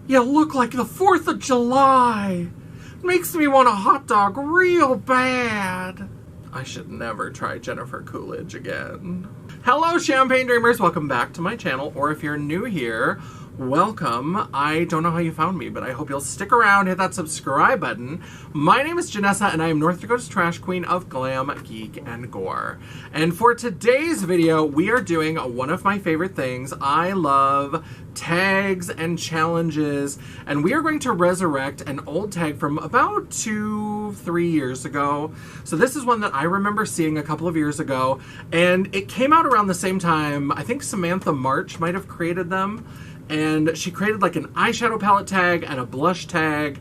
You look like the 4th of July. Makes me want a hot dog real bad. I should never try Jennifer Coolidge again. Hello, Champagne Dreamers. Welcome back to my channel, or if you're new here, welcome. I don't know how you found me, but I hope you'll stick around, hit that subscribe button. My name is Janessa, and I am North Dakota's trash queen of glam, geek, and gore. And for today's video, we are doing one of my favorite things. I love tags and challenges, and we are going to resurrect an old tag from about 2-3 years ago. So this is one that I remember seeing a couple of years ago, and it came out around the same time. I think Samantha March might have created them. And she created like an eyeshadow palette tag and a blush tag,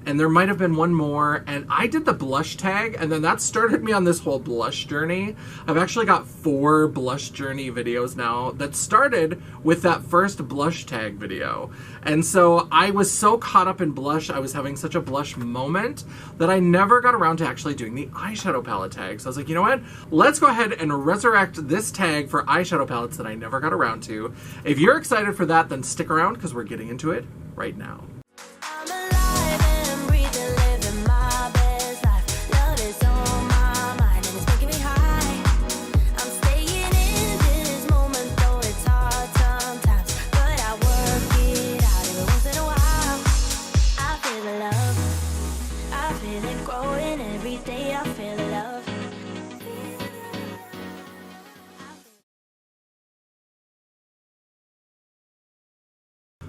and there might have been one more, and I did the blush tag, and then that started me on this whole blush journey. I've actually got 4 blush journey videos now that started with that first blush tag video. And so I was so caught up in blush, I was having such a blush moment that I never got around to actually doing the eyeshadow palette tag. So I was like, you know what? Let's go ahead and resurrect this tag for eyeshadow palettes that I never got around to. If you're excited for that, then stick around because we're getting into it right now.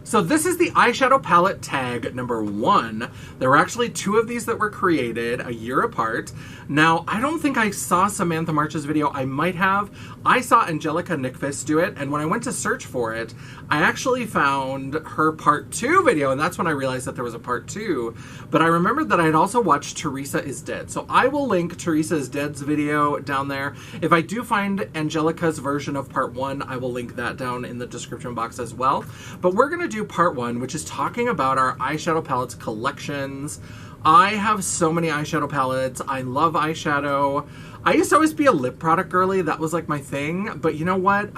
So this is the eyeshadow palette tag number 1. There were actually 2 of these that were created a year apart. Now, I don't think I saw Samantha March's video. I might have. I saw Angelica Nickfist do it, and when I went to search for it, I actually found her part 2 video, and that's when I realized that there was a part 2. But I remembered that I had also watched Teresa is Dead. So I will link Teresa is Dead's video down there. If I do find Angelica's version of part 1, I will link that down in the description box as well. But we're going to do part 1, which is talking about our eyeshadow palettes collections. I have so many eyeshadow palettes. I love eyeshadow. I used to always be a lip product girly. That was like my thing. But you know what?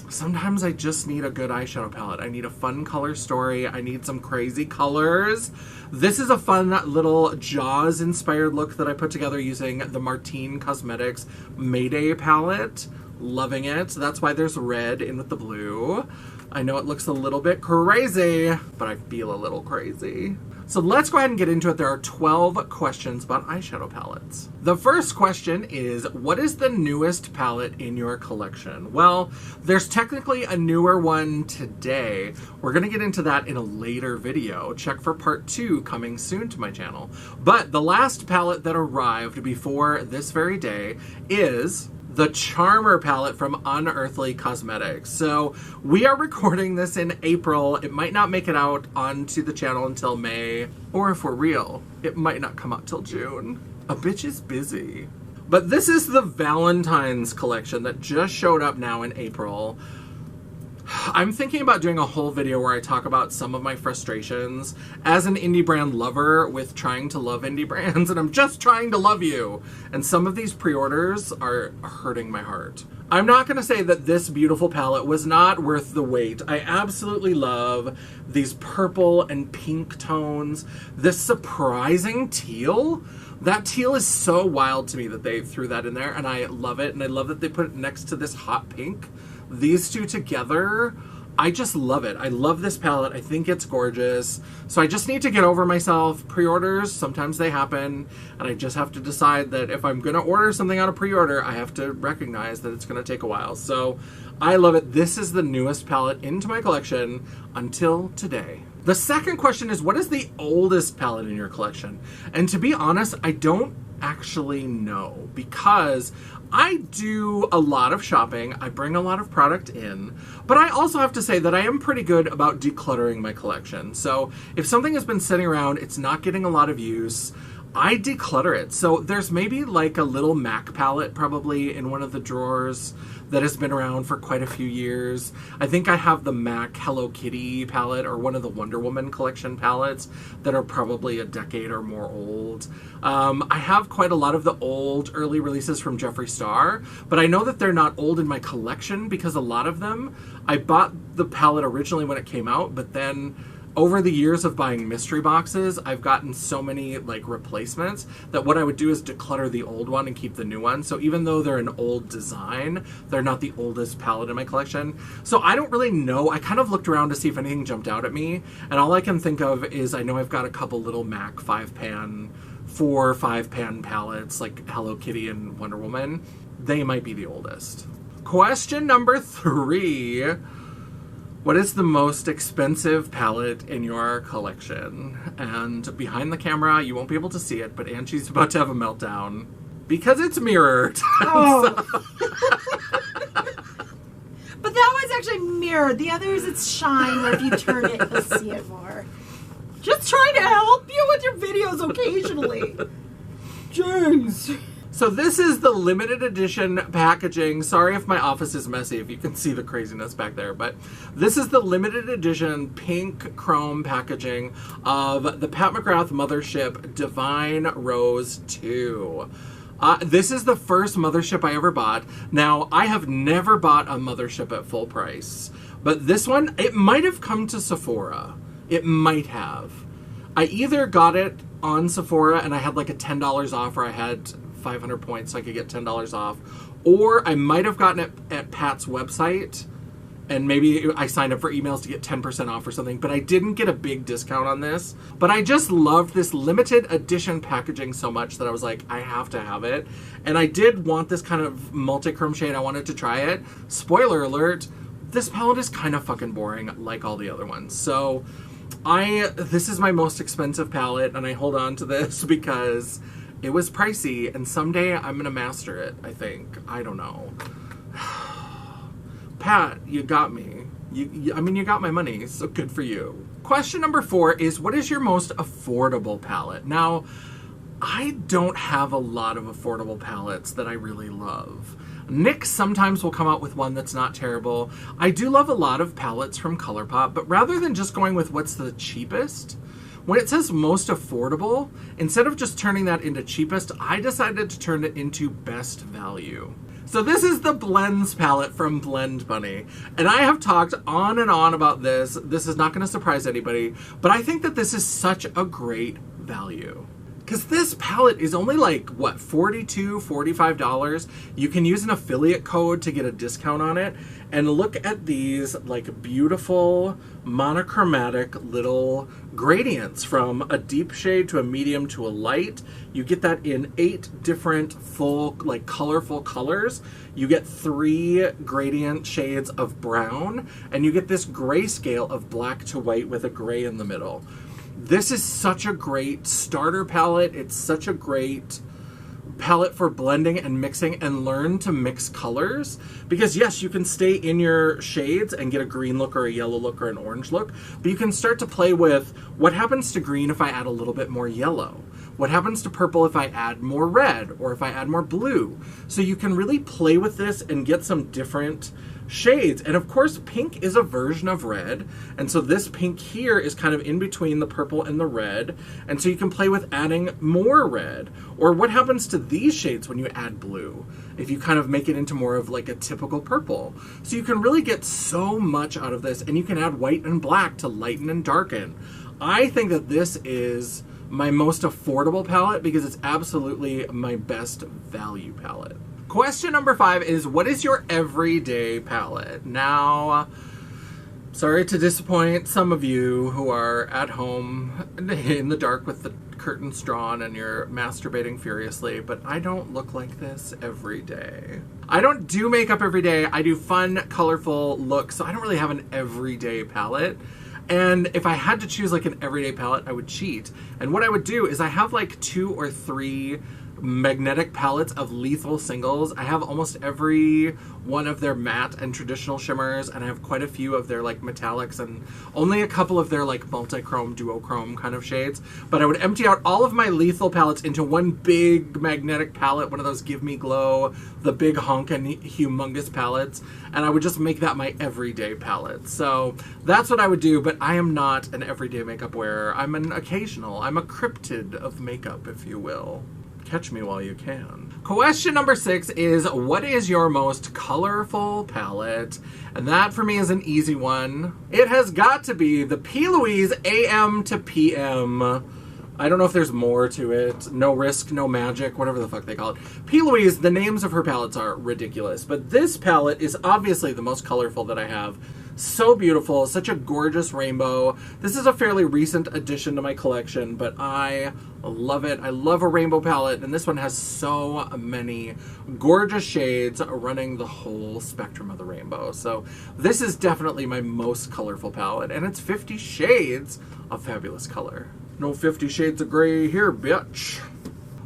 Sometimes I just need a good eyeshadow palette. I need a fun color story. I need some crazy colors. This is a fun little Jaws inspired look that I put together using the Martine Cosmetics Mayday palette. Loving it. So that's why there's red in with the blue. I know it looks a little bit crazy, but I feel a little crazy. So let's go ahead and get into it. There are 12 questions about eyeshadow palettes. The first question is, what is the newest palette in your collection? Well, there's technically a newer one today. We're gonna get into that in a later video. Check for part 2 coming soon to my channel. But the last palette that arrived before this very day is the Charmer palette from Unearthly Cosmetics. So we are recording this in April. It might not make it out onto the channel until May, or if we're real, it might not come out till June. A bitch is busy. But this is the Valentine's collection that just showed up now in April. I'm thinking about doing a whole video where I talk about some of my frustrations as an indie brand lover with trying to love indie brands, and I'm just trying to love you. And some of these pre-orders are hurting my heart. I'm not going to say that this beautiful palette was not worth the wait. I absolutely love these purple and pink tones. This surprising teal. That teal is so wild to me that they threw that in there, and I love it. And I love that they put it next to this hot pink. These two together, I just love it. I love this palette. I think it's gorgeous. So I just need to get over myself. Pre-orders, sometimes they happen, and I just have to decide that if I'm gonna order something on a pre-order, I have to recognize that it's gonna take a while. So I love it. This is the newest palette into my collection until today. The second question is, what is the oldest palette in your collection? And to be honest, I don't actually know, because I do a lot of shopping, I bring a lot of product in, but I also have to say that I am pretty good about decluttering my collection. So if something has been sitting around, it's not getting a lot of use, I declutter it. So there's maybe like a little MAC palette probably in one of the drawers that has been around for quite a few years. I think I have the MAC Hello Kitty palette or one of the Wonder Woman collection palettes that are probably a decade or more old. I have quite a lot of the old early releases from Jeffree Star, but I know that they're not old in my collection because a lot of them, I bought the palette originally when it came out, but then over the years of buying mystery boxes, I've gotten so many like replacements that what I would do is declutter the old one and keep the new one. So even though they're an old design, they're not the oldest palette in my collection. So I don't really know. I kind of looked around to see if anything jumped out at me. And all I can think of is I know I've got a couple little MAC 5-pan, 4 5-pan palettes like Hello Kitty and Wonder Woman. They might be the oldest. Question number 3. What is the most expensive palette in your collection? And behind the camera, you won't be able to see it, but Angie's about to have a meltdown because it's mirrored. Oh. But that one's actually mirrored. The others, it's shine, where if you turn it, you'll see it more. Just trying to help you with your videos occasionally. Jeez. So this is the limited edition packaging. Sorry if my office is messy, if you can see the craziness back there, but this is the limited edition pink chrome packaging of the Pat McGrath Mothership Divine Rose 2. This is the first Mothership I ever bought. Now, I have never bought a Mothership at full price, but this one, it might have come to Sephora. It might have. I either got it on Sephora and I had like a $10 off, or I had 500 points so I could get $10 off, or I might have gotten it at Pat's website and maybe I signed up for emails to get 10% off or something, but I didn't get a big discount on this. But I just loved this limited edition packaging so much that I was like, I have to have it. And I did want this kind of multi-chrome shade. I wanted to try it. Spoiler alert, this palette is kind of fucking boring like all the other ones. So this is my most expensive palette, and I hold on to this because it was pricey, and someday I'm going to master it, I think. I don't know. Pat, you got me. You got my money, so good for you. Question number 4 is, what is your most affordable palette? Now, I don't have a lot of affordable palettes that I really love. NYX sometimes will come out with one that's not terrible. I do love a lot of palettes from ColourPop, but rather than just going with what's the cheapest, when it says most affordable, instead of just turning that into cheapest, I decided to turn it into best value. So this is the Blends palette from Blend Bunny. And I have talked on and on about this. This is not going to surprise anybody, but I think that this is such a great value. Because this palette is only like, what, $42, $45? You can use an affiliate code to get a discount on it. And look at these like beautiful monochromatic little gradients from a deep shade to a medium to a light. You get that in 8 different full, like colorful colors. You get 3 gradient shades of brown, and you get this grayscale of black to white with a gray in the middle. This is such a great starter palette. It's such a great palette for blending and mixing, and learn to mix colors, because yes, you can stay in your shades and get a green look or a yellow look or an orange look, but you can start to play with what happens to green if I add a little bit more yellow, what happens to purple if I add more red, or if I add more blue. So you can really play with this and get some different shades. And of course, pink is a version of red, and so this pink here is kind of in between the purple and the red, and so you can play with adding more red. Or what happens to these shades when you add blue, if you kind of make it into more of like a typical purple. So you can really get so much out of this, and you can add white and black to lighten and darken. I think that this is my most affordable palette because it's absolutely my best value palette. Question number 5 is, what is your everyday palette? Now, sorry to disappoint some of you who are at home in the dark with the curtains drawn and you're masturbating furiously, but I don't look like this every day. I don't do makeup every day. I do fun, colorful looks, so I don't really have an everyday palette. And if I had to choose like an everyday palette, I would cheat. And what I would do is I have like 2 or 3 magnetic palettes of Lethal Singles. I have almost every one of their matte and traditional shimmers, and I have quite a few of their like metallics and only a couple of their like multi-chrome, duochrome kind of shades. But I would empty out all of my Lethal palettes into one big magnetic palette, one of those Give Me Glow, the big honkin' humongous palettes, and I would just make that my everyday palette. So that's what I would do, but I am not an everyday makeup wearer. I'm an occasional. I'm a cryptid of makeup, if you will. Catch me while you can. Question number 6 is, what is your most colorful palette? And that for me is an easy one. It has got to be the P. Louise AM to PM. I don't know if there's more to it. No Risk, No Magic, whatever the fuck they call it. P. Louise, the names of her palettes are ridiculous, but this palette is obviously the most colorful that I have. So beautiful, such a gorgeous rainbow. This is a fairly recent addition to my collection, but I love it. I love a rainbow palette, and this one has so many gorgeous shades running the whole spectrum of the rainbow. So this is definitely my most colorful palette, and it's 50 shades of fabulous color. No 50 Shades of Grey here, bitch.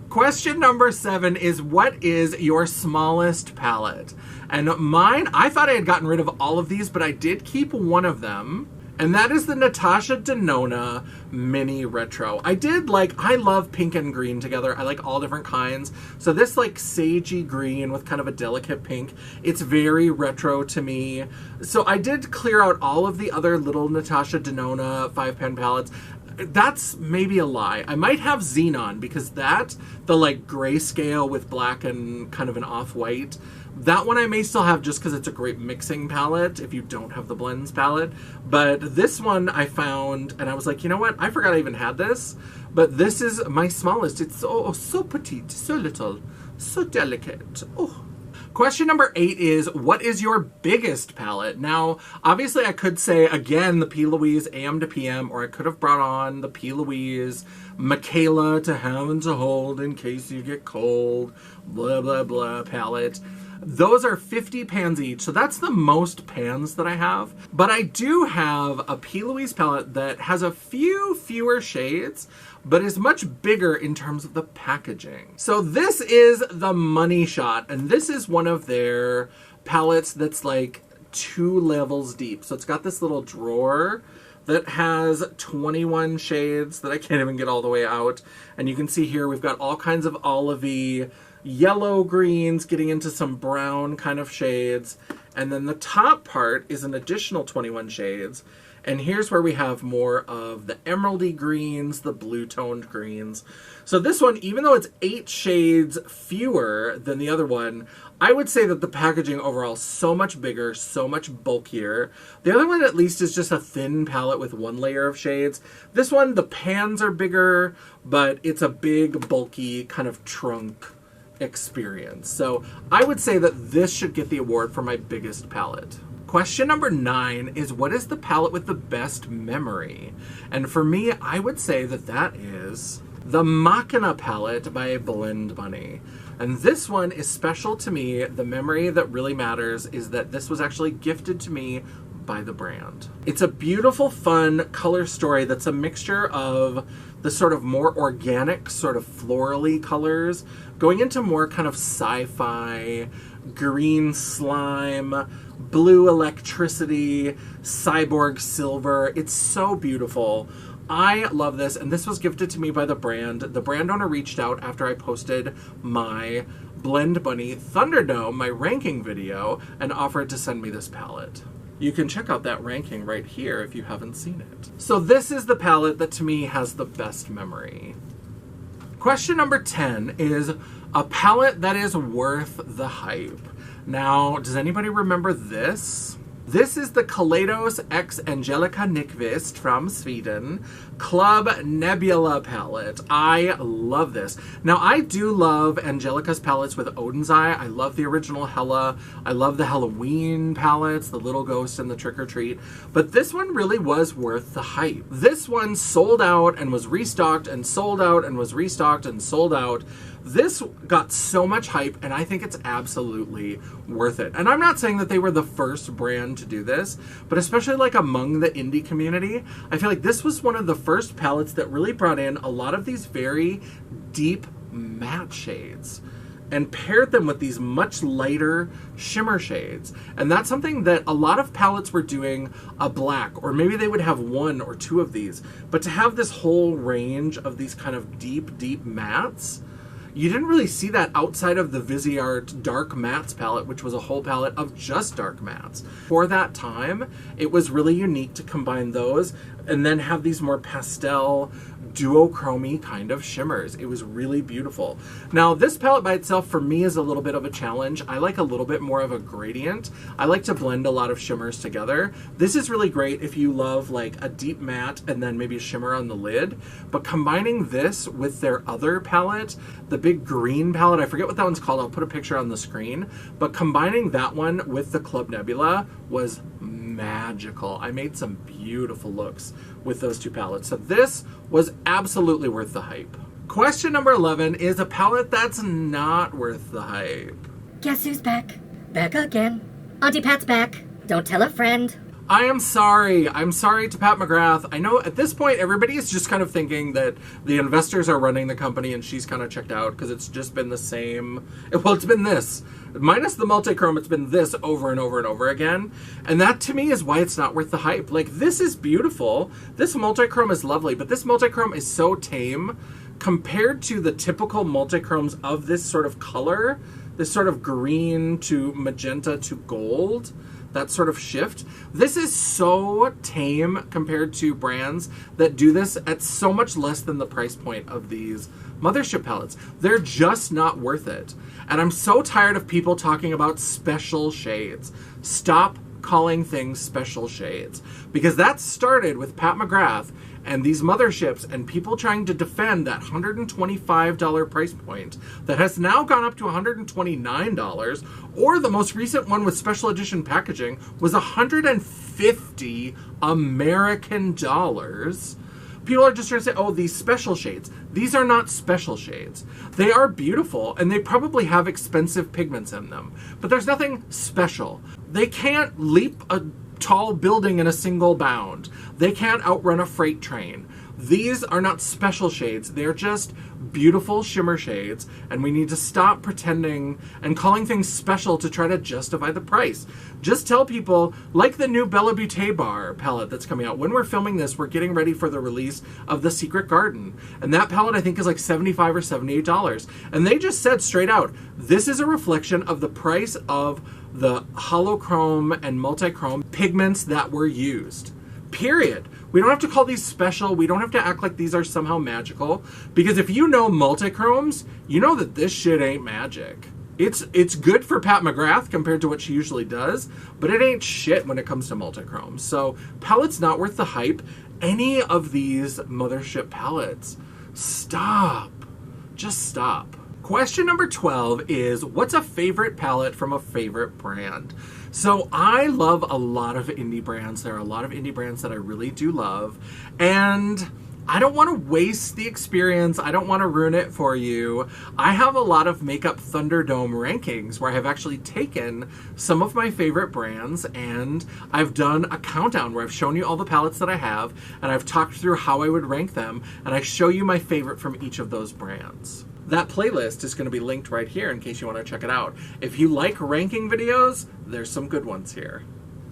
Question number 7 is, what is your smallest palette? And mine, I thought I had gotten rid of all of these, but I did keep one of them. And that is the Natasha Denona Mini Retro. I love pink and green together. I like all different kinds. So this like sagey green with kind of a delicate pink, it's very retro to me. So I did clear out all of the other little Natasha Denona 5-pan palettes. That's maybe a lie. I might have Xenon, because the like grayscale with black and kind of an off-white, that one I may still have just because it's a great mixing palette if you don't have the blends palette. But this one I found, and I was like, you know what? I forgot I even had this. But this is my smallest. It's so petite, so little, so delicate. Oh. Question number 8 is, what is your biggest palette? Now, obviously I could say, again, the P. Louise AM to PM, or I could have brought on the P. Louise Michaela to have and to hold in case you get cold, blah, blah, blah palette. Those are 50 pans each, so that's the most pans that I have. But I do have a P. Louise palette that has a few fewer shades, but is much bigger in terms of the packaging. So this is the Money Shot, and this is one of their palettes that's like 2 levels deep. So it's got this little drawer that has 21 shades that I can't even get all the way out. And you can see here we've got all kinds of olivey, yellow greens, getting into some brown kind of shades. And then the top part is an additional 21 shades. And here's where we have more of the emeraldy greens, the blue-toned greens. So this one, even though it's 8 shades fewer than the other one, I would say that the packaging overall is so much bigger, so much bulkier. The other one at least is just a thin palette with 1 layer of shades. This one, the pans are bigger, but it's a big, bulky kind of trunk experience. So I would say that this should get the award for my biggest palette. Question number 9 is, what is the palette with the best memory? And for me, I would say that that is the Machina palette by Blend Bunny. And this one is special to me. The memory that really matters is that this was actually gifted to me by the brand. It's a beautiful, fun color story that's a mixture of the sort of more organic, sort of florally colors, going into more kind of sci-fi, green slime, blue electricity, cyborg silver. It's so beautiful. I love this, and this was gifted to me by the brand. The brand owner reached out after I posted my Blend Bunny Thunderdome, my ranking video, and offered to send me this palette. You can check out that ranking right here if you haven't seen it. So this is the palette that to me has the best memory. Question number 10 is a palette that is worth the hype. Now, does anybody remember this? This is the Kaleidos X Angelica Nyqvist from Sweden Club Nebula palette. I love this. Now, I do love Angelica's palettes with Odin's Eye. I love the original Hella. I love the Halloween palettes, the Little Ghost and the Trick or Treat. But this one really was worth the hype. This one sold out and was restocked and sold out and was restocked and sold out. This got so much hype, and I think it's absolutely worth it. And I'm not saying that they were the first brand to do this, but especially like among the indie community, I feel like this was one of the first palettes that really brought in a lot of these very deep matte shades and paired them with these much lighter shimmer shades. And that's something that a lot of palettes were doing a black, or maybe they would have one or two of these. But to have this whole range of these kind of deep, deep mattes, you didn't really see that outside of the Viseart Dark Mattes palette, which was a whole palette of just dark mattes. For that time, it was really unique to combine those and then have these more pastel, duochrome kind of shimmers. It was really beautiful. Now, this palette by itself for me is a little bit of a challenge. I like a little bit more of a gradient. I like to blend a lot of shimmers together. This is really great if you love like a deep matte and then maybe a shimmer on the lid. But combining this with their other palette, the big green palette, I forget what that one's called, I'll put a picture on the screen, but combining that one with the Club Nebula was magical. I made some beautiful looks with those two palettes. So this was absolutely worth the hype. Question number 11 is a palette that's not worth the hype. Guess who's back? Back again. Auntie Pat's back. Don't tell a friend. I am sorry. I'm sorry to Pat McGrath. I know at this point everybody is just kind of thinking that the investors are running the company and she's kind of checked out because it's just been the same. Well, it's been this. Minus the multichrome, it's been this over and over and over again. And that to me is why it's not worth the hype. Like, this is beautiful. This multichrome is lovely, but this multichrome is so tame compared to the typical multichromes of this sort of color, this sort of green to magenta to gold, that sort of shift. This is so tame compared to brands that do this at so much less than the price point of these mothership palettes. They're just not worth it. And I'm so tired of people talking about special shades. Stop calling things special shades. Because that started with Pat McGrath and these motherships and people trying to defend that $125 price point that has now gone up to $129, or the most recent one with special edition packaging was $150 American dollars. People are just trying to say, oh, these special shades. These are not special shades. They are beautiful, and they probably have expensive pigments in them. But there's nothing special. They can't leap a tall building in a single bound. They can't outrun a freight train. These are not special shades. They're just beautiful shimmer shades, and we need to stop pretending and calling things special to try to justify the price. Just tell people, like the new Bella Beauté Bar palette that's coming out. When we're filming this, we're getting ready for the release of The Secret Garden. And that palette I think is like $75 or $78. And they just said straight out, this is a reflection of the price of the holochrome and multichrome pigments that were used. Period. We don't have to call these special. We don't have to act like these are somehow magical. Because if you know multichromes, you know that this shit ain't magic. It's good for Pat McGrath compared to what she usually does, but it ain't shit when it comes to multichromes. So palette's not worth the hype. Any of these mothership palettes, stop. Just stop. Question number 12 is, what's a favorite palette from a favorite brand? So I love a lot of indie brands. There are a lot of indie brands that I really do love. And I don't want to waste the experience. I don't want to ruin it for you. I have a lot of Makeup Thunderdome rankings where I have actually taken some of my favorite brands and I've done a countdown where I've shown you all the palettes that I have and I've talked through how I would rank them, and I show you my favorite from each of those brands. That playlist is going to be linked right here in case you want to check it out. If you like ranking videos, there's some good ones here.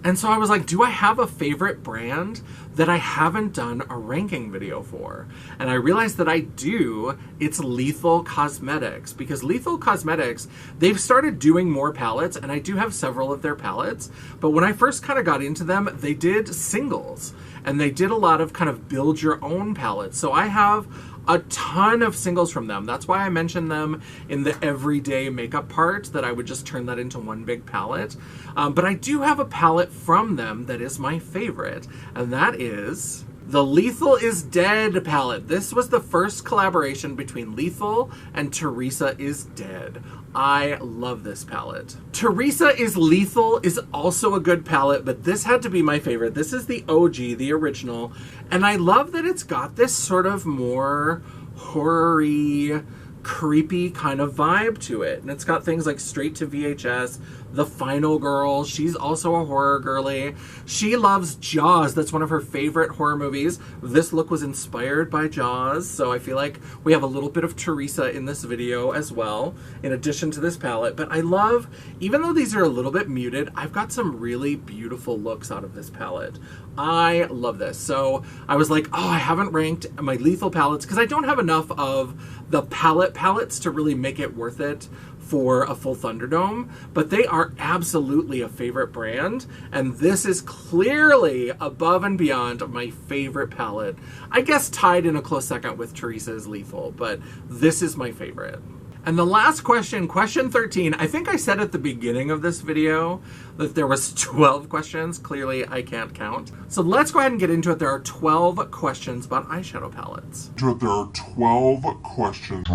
And so I was like, do I have a favorite brand that I haven't done a ranking video for? And I realized that I do. It's Lethal Cosmetics, because Lethal Cosmetics, they've started doing more palettes, and I do have several of their palettes. But when I first kind of got into them, they did singles, and they did a lot of kind of build your own palettes. So I have a ton of singles from them. That's why I mentioned them in the everyday makeup part, that I would just turn that into one big palette. But I do have a palette from them that is my favorite, and that is the Lethal is Dead palette. This was the first collaboration between Lethal and Teresa is Dead. I love this palette. Teresa is Lethal is also a good palette, but this had to be my favorite. This is the OG, the original, and I love that it's got this sort of more horror-y, creepy kind of vibe to it. And it's got things like straight to VHS, The Final Girl. She's also a horror girly. She loves Jaws. That's one of her favorite horror movies. This look was inspired by Jaws, so I feel like we have a little bit of Teresa in this video as well, in addition to this palette. But I love, even though these are a little bit muted, I've got some really beautiful looks out of this palette. I love this. So I was like, oh, I haven't ranked my lethal palettes because I don't have enough of the palettes to really make it worth it for a full Thunderdome, but they are absolutely a favorite brand, and this is clearly above and beyond my favorite palette. I guess tied in a close second with Teresa's Lethal, but this is my favorite. And the last question, question 13, I think I said at the beginning of this video that there was 12 questions. Clearly, I can't count. So let's go ahead and get into it. There are 12 questions about eyeshadow palettes. There are 12 questions.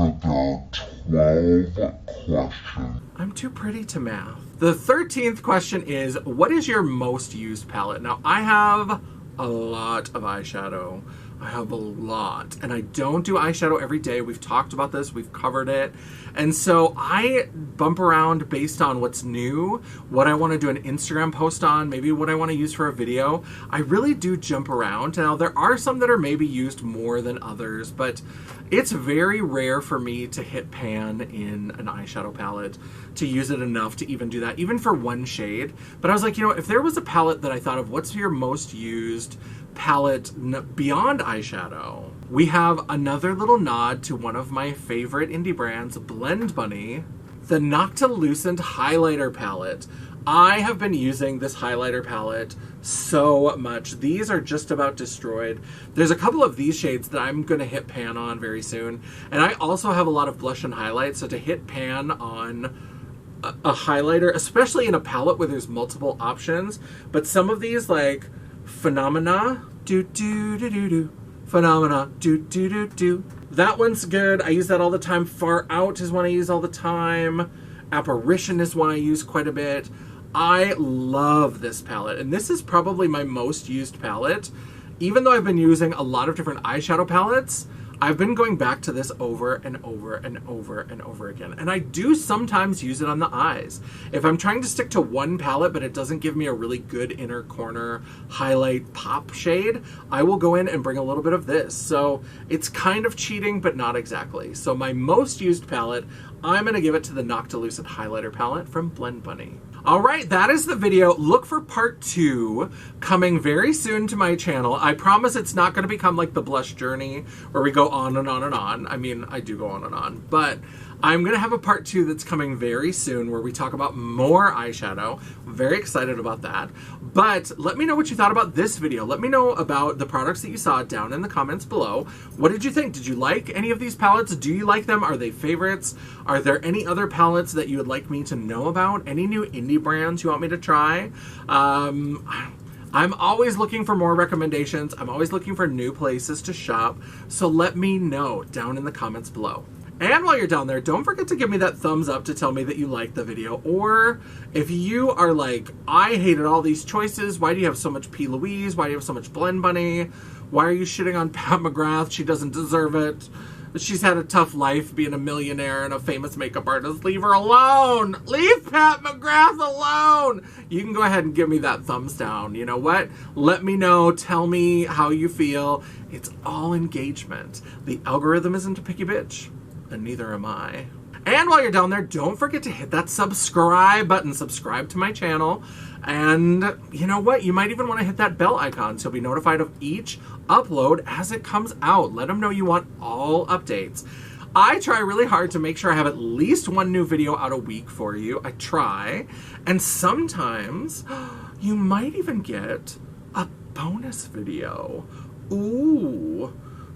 I'm too pretty to math. The 13th question is, what is your most used palette? Now, I have a lot of eyeshadow. I have a lot, and I don't do eyeshadow every day. We've talked about this, we've covered it, and so I bump around based on what's new, what I want to do an Instagram post on, maybe what I want to use for a video. I really do jump around. Now, there are some that are maybe used more than others, but it's very rare for me to hit pan in an eyeshadow palette, to use it enough to even do that, even for one shade. But I was like, you know, if there was a palette that I thought of, what's your most used palette beyond eyeshadow? We have another little nod to one of my favorite indie brands, Blend Bunny, the Noctilucent highlighter palette. I have been using this highlighter palette so much. These are just about destroyed. There's a couple of these shades that I'm going to hit pan on very soon. And I also have a lot of blush and highlight, so to hit pan on a highlighter, especially in a palette where there's multiple options, but some of these like Phenomena, Phenomena, that one's good. I use that all the time. Far Out is one I use all the time. Apparition is one I use quite a bit. I love this palette, and this is probably my most used palette. Even though I've been using a lot of different eyeshadow palettes, I've been going back to this over and over and over and over again. And I do sometimes use it on the eyes. If I'm trying to stick to one palette, but it doesn't give me a really good inner corner highlight pop shade, I will go in and bring a little bit of this. So it's kind of cheating, but not exactly. So my most used palette, I'm going to give it to the Noctilucent highlighter palette from Blend Bunny. All right, that is the video. Look for part 2 coming very soon to my channel. I promise it's not going to become like the blush journey where we go on and on and on. I mean, I do go on and on, but I'm going to have a part 2 that's coming very soon where we talk about more eyeshadow. I'm very excited about that. But let me know what you thought about this video. Let me know about the products that you saw down in the comments below. What did you think? Did you like any of these palettes? Do you like them? Are they favorites? Are there any other palettes that you would like me to know about? Any new indie brands you want me to try? I'm always looking for more recommendations. I'm always looking for new places to shop. So let me know down in the comments below. And while you're down there, don't forget to give me that thumbs up to tell me that you liked the video. Or if you are like, I hated all these choices. Why do you have so much P. Louise? Why do you have so much Blend Bunny? Why are you shitting on Pat McGrath? She doesn't deserve it. She's had a tough life being a millionaire and a famous makeup artist. Leave her alone. Leave Pat McGrath alone. You can go ahead and give me that thumbs down. You know what? Let me know. Tell me how you feel. It's all engagement. The algorithm isn't a picky bitch, and neither am I. And while you're down there, don't forget to hit that subscribe button. Subscribe to my channel. And you know what? You might even want to hit that bell icon so you'll be notified of each upload as it comes out. Let them know you want all updates. I try really hard to make sure I have at least one new video out a week for you. I try. And sometimes you might even get a bonus video. Ooh.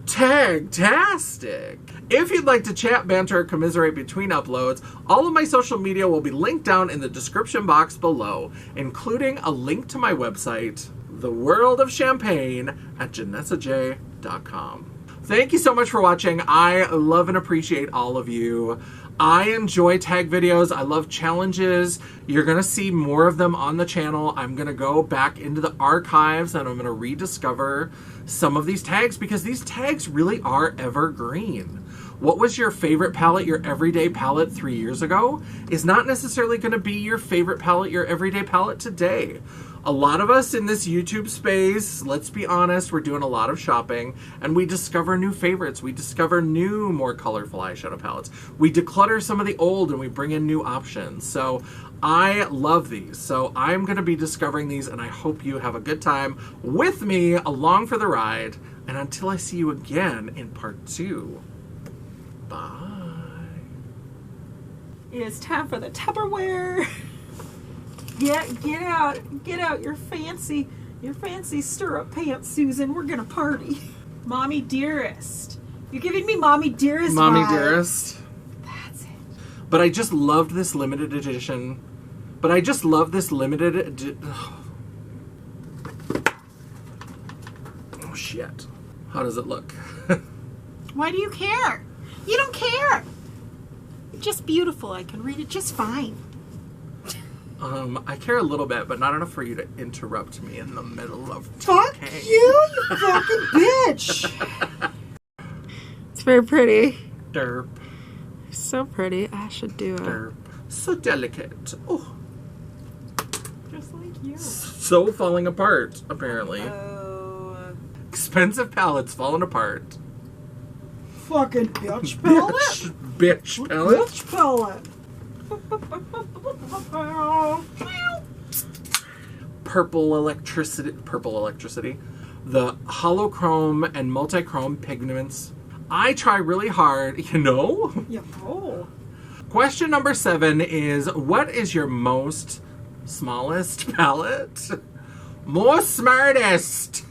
Tag-tastic! If you'd like to chat, banter, or commiserate between uploads, all of my social media will be linked down in the description box below, including a link to my website, The World of Champagne at JanessaJ.com. Thank you so much for watching. I love and appreciate all of you. I enjoy tag videos. I love challenges. You're going to see more of them on the channel. I'm going to go back into the archives and I'm going to rediscover some of these tags because these tags really are evergreen. What was your favorite palette, your everyday palette 3 years ago, is not necessarily going to be your favorite palette, your everyday palette today. A lot of us in this YouTube space, let's be honest, we're doing a lot of shopping, and we discover new favorites. We discover new, more colorful eyeshadow palettes. We declutter some of the old and we bring in new options. So I love these. So I'm going to be discovering these, and I hope you have a good time with me along for the ride. And until I see you again in part 2, bye. It's time for the Tupperware. Get out your fancy stirrup pants, Susan. We're gonna party. Mommy dearest. You're giving me mommy dearest Mommy vibes. dearest. That's it. But I just loved this limited edition. Oh shit. How does it look? Why do you care? You don't care. Just beautiful. I can read it just fine. I care a little bit, but not enough for you to interrupt me in the middle of Fuck talking. you fucking bitch. It's very pretty. Derp. So pretty. I should do it. Derp. So delicate. Oh, Just like you. so falling apart, apparently. Expensive palettes falling apart. Fucking bitch palette. Bitch palette. Bitch palette. Purple electricity. The holochrome and multi-chrome pigments. I try really hard, Yeah. Oh. Question number 7 is, what is your most smallest palette? Most smartest.